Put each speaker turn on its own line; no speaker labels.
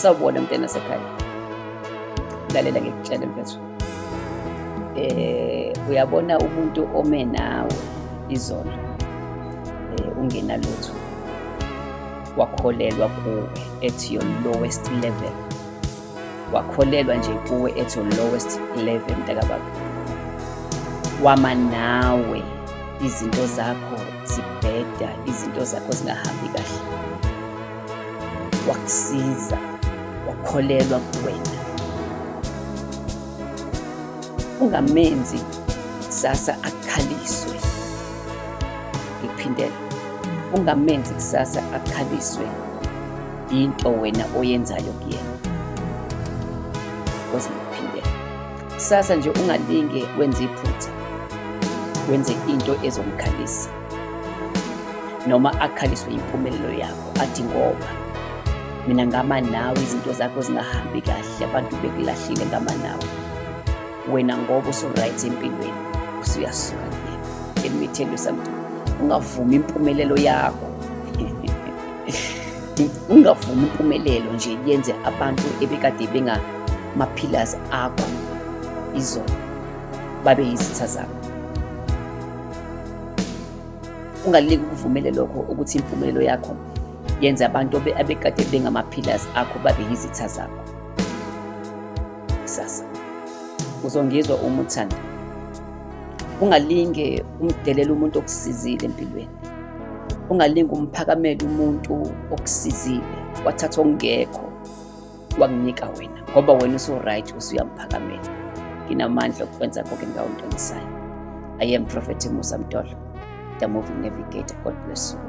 Sawubona mntwana sekhaya, lalela ngikutshele mfethu. Uyabona umuntu ome nawe izolo, ungenalutho, wakholelwa kuwe at your lowest level, wakholelwa nje kuwe at your lowest level mntakababa. Wama nawe izinto zakho zibheda, izinto zakho zingahambi kahle, wakusiza, wakholelwa kuwena. Ungamenzi kusasa akhaliswe. Ngiphindela, ungamenzi kusasa akhaliswe into wena oyenzayo kuyena. Koze ngiphindela, kusasa nje ungalinge wenze iphutha, wenze into ezomkhalisa, noma akhaliswe impumelelo yakho, athi ngoba mina ngama nawe izinto zakho zingahambi kahle, abantu bekulahlile ngama nawe, wena ngoba usu-right empilweni usuyasuka kuyena. Let me tell you something, ungavumi impumelelo yakho ungavumi impumelelo nje yenze abantu ebekade bengama-pillars akho izolo babe yizitha zakho. Ungaleki ukuvumele lokho ukuthi impumelelo yakho yenze abantu abekade bengama-pillars akho babe yizitha zakho. Kusasa uzongizwa uma uthanda, ungalinge umdelela umuntu okusizile empilweni, ungalinge umphakamele umuntu okusizile, wathatha ongekho wakunika wena, ngoba wena usu-right, usuyamuphakamela. Nginamandla okwenza konke engawuntonisayo. I am Prophet Musa Mtolo, the moving navigator. God bless you.